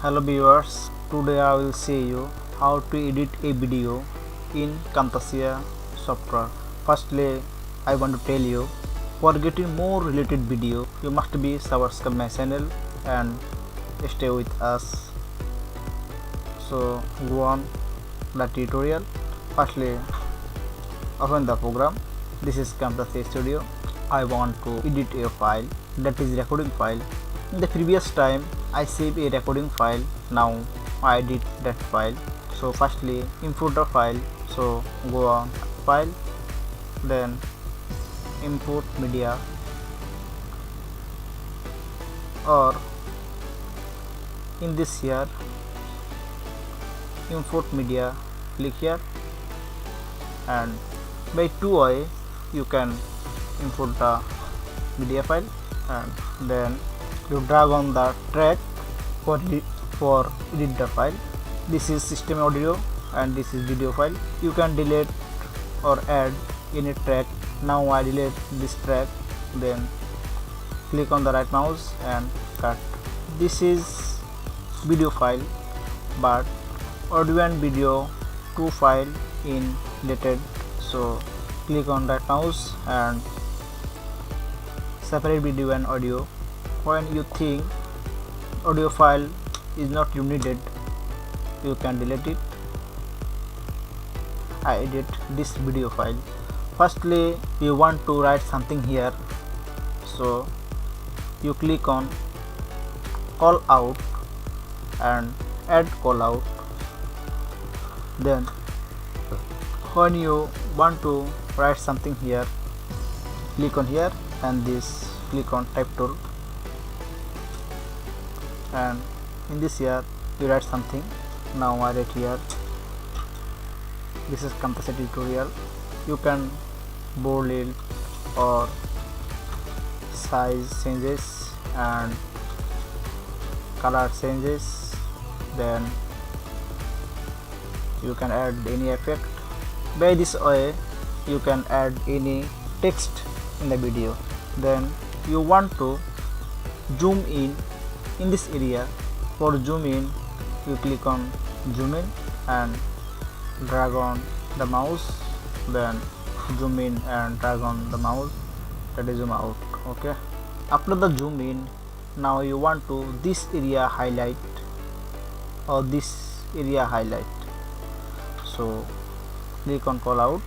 Hello viewers, today I will show you how to edit a video in Camtasia software. Firstly, I want to tell you, for getting more related video, you must be subscribe my channel and stay with us. So go on the tutorial. Firstly, open the program. This is Camtasia Studio. I want to edit a file, that is recording file. In the previous time I saved a recording file, now I edit that file. So firstly import the file, so go on file, then import media, or in this here import media, click here, and by two way you can import the media file, and then you drag on the track for edit the file. This is system audio and this is video file. You can delete or add any track. Now I delete this track, then click on the right mouse and cut. This is video file, but audio and video two file in deleted. So click on right mouse and separate video and audio. When you think audio file is not needed, you can delete it. I edit this video file. Firstly, you want to write something here, so you click on call out and add call out. Then when you want to write something here, click on here and this click on type tool, and in this here you write something. Now I write here, this is Camtasia tutorial. You can bold it or size changes and color changes, then you can add any effect. By this way you can add any text in the video. Then you want to zoom in this area. For zoom in, you click on zoom in and drag on the mouse, then zoom in and drag on the mouse, that is zoom out. Okay, after the zoom in, now you want to this area highlight or this area highlight, so click on call out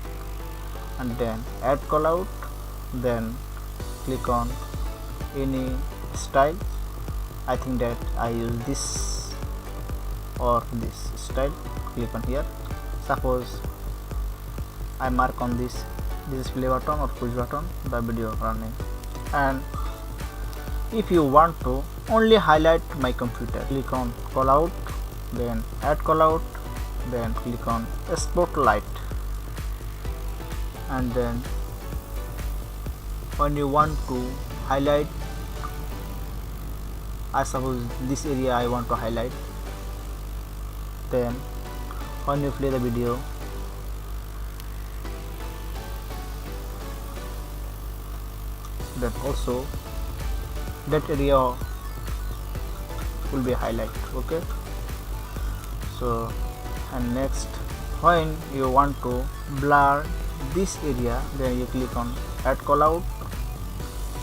and then add call out, then click on any style. I think that I use this or this style. Click on here. Suppose I mark on this is play button or push button, the video running. And if you want to only highlight my computer, click on call out, then add call out, then click on spotlight, and then when you want to highlight, I suppose this area I want to highlight, then when you play the video, then also that area will be highlight. Okay, so and next when you want to blur this area, then you click on add call out,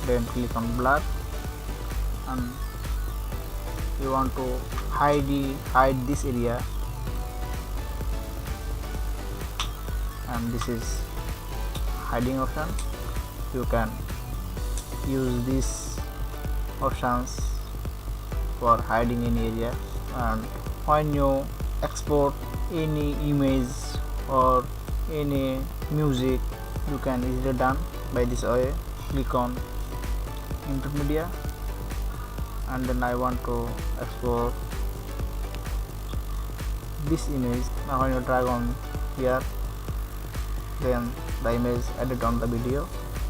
then click on blur, and you want to hide this area, and this is hiding option. You can use these options for hiding any area. And when you export any image or any music, you can easily done by this way. Click on input media, and then I want to export this image. Now when you drag on here, then the image added on the video.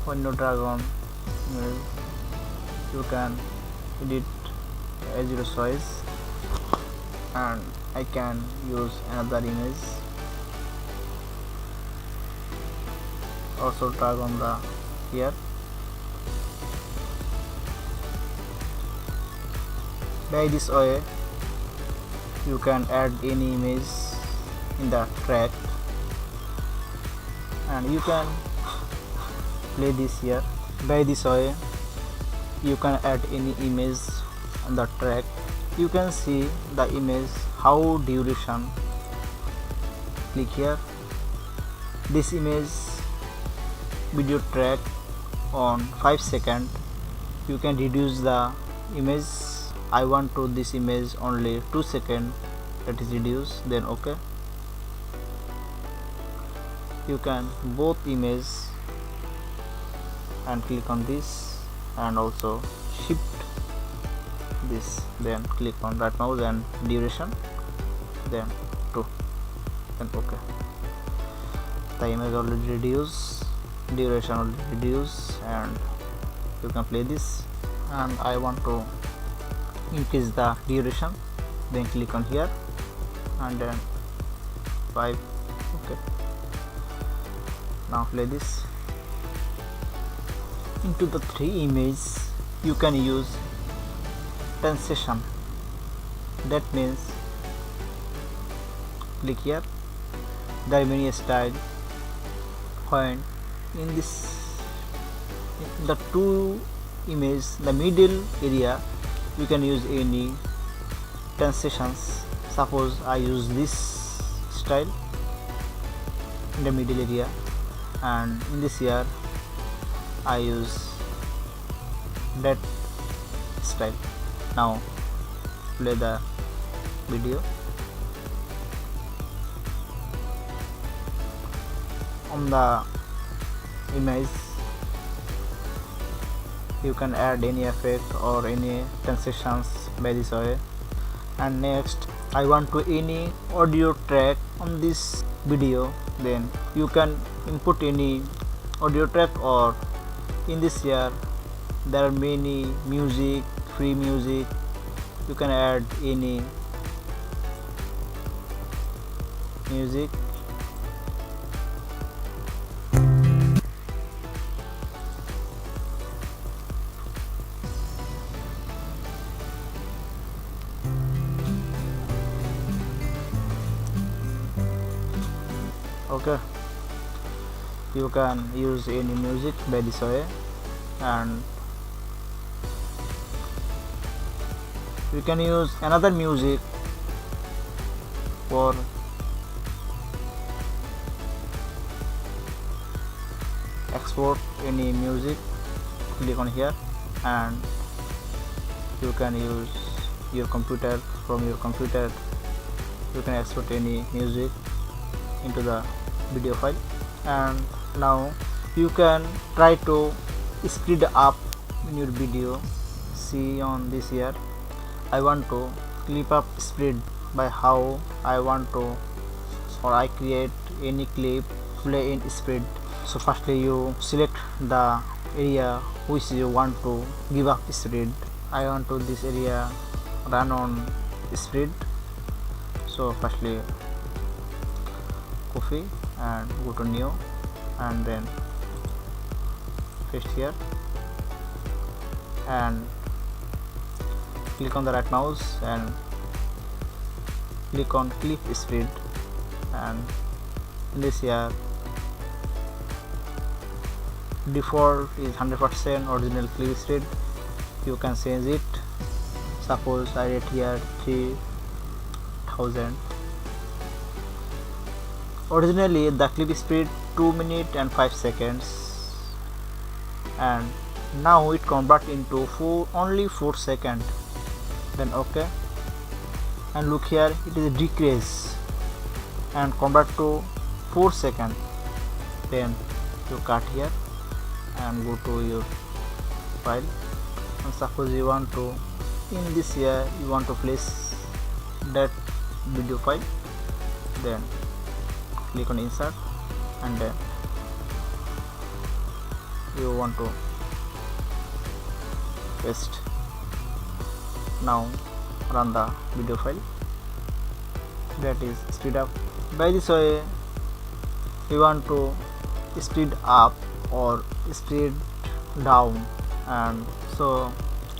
When you drag on image, you can edit as your choice, and I can use another image. Also drag on the here, by this way you can add any image in the track, and you can play this here. By this way you can add any image on the track. You can see the image how duration. Click here, this image video track on 5 seconds. You can reduce the image. I want to this image only 2 seconds, that is reduce, then OK. You can both image and click on this, and also shift this, then click on right mouse and duration, then 2, then OK. The image already reduced, duration already reduced, and you can play this. And I want to increase the duration, then click on here and then 5. OK. Now play this. Into the 3 images you can use transition. That means click here, there are many style. When in this, in the 2 images, the middle area, you can use any transitions. Suppose I use this style in the middle area, and in this here I use that style. Now play the video. On the image you can add any effect or any transitions by this way. And next I want to any audio track on this video, then you can input any audio track, or in this here there are many music, free music. You can add any music. Okay, you can use any music by this way, and you can use another music for export any music. Click on here, and you can use your computer. From your computer you can export any music into the video file. And now you can try to speed up in your video. See on this here, I want to clip up speed by how I want to, or I create any clip play in speed. So firstly you select the area which you want to give up speed. I want to this area run on speed. So firstly copy and go to new, and then paste here, and click on the right mouse and click on clip speed, and in this here default is 100% original clip speed. You can change it. Suppose I rate here 3000. Originally the clip speed 2 minutes and 5 seconds, and now it convert into only 4 seconds. Then OK, and look here, it is decrease and convert to 4 seconds. Then you cut here and go to your file, and suppose you want to, in this here you want to place that video file, then click on insert, and then you want to paste. Now run the video file, that is speed up. By this way you want to speed up or speed down. And so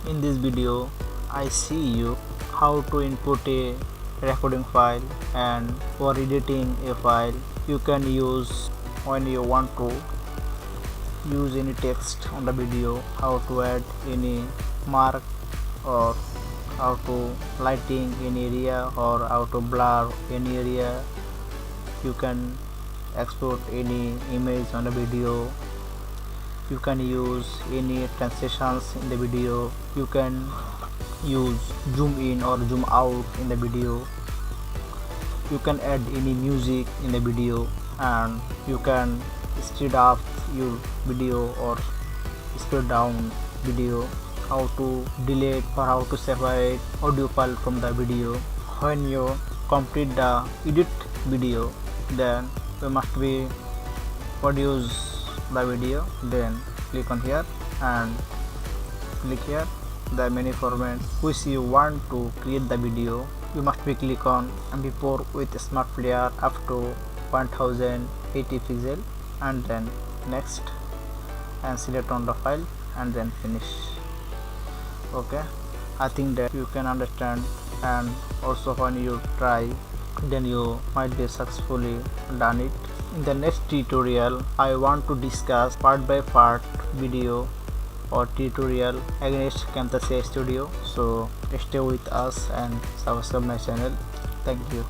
in this video I see you how to input a recording file and for editing a file. You can use when you want to use any text on the video, how to add any mark or how to lighting any area or how to blur any area. You can export any image on the video. You can use any transitions in the video. You can use zoom in or zoom out in the video. You can add any music in the video, and you can speed up your video or speed down video, how to delete or how to separate audio file from the video. When you complete the edit video, then you must be produce the video. Then click on here and click here the many formats which you want to create the video. You must be click on MP4 with smart player up to 1080 pixel and then next and select on the file and then finish. Okay, I think that you can understand, and also when you try then you might be successfully done it. In the next tutorial I want to discuss part by part video or tutorial against Camtasia Studio. So stay with us and subscribe my channel. Thank you.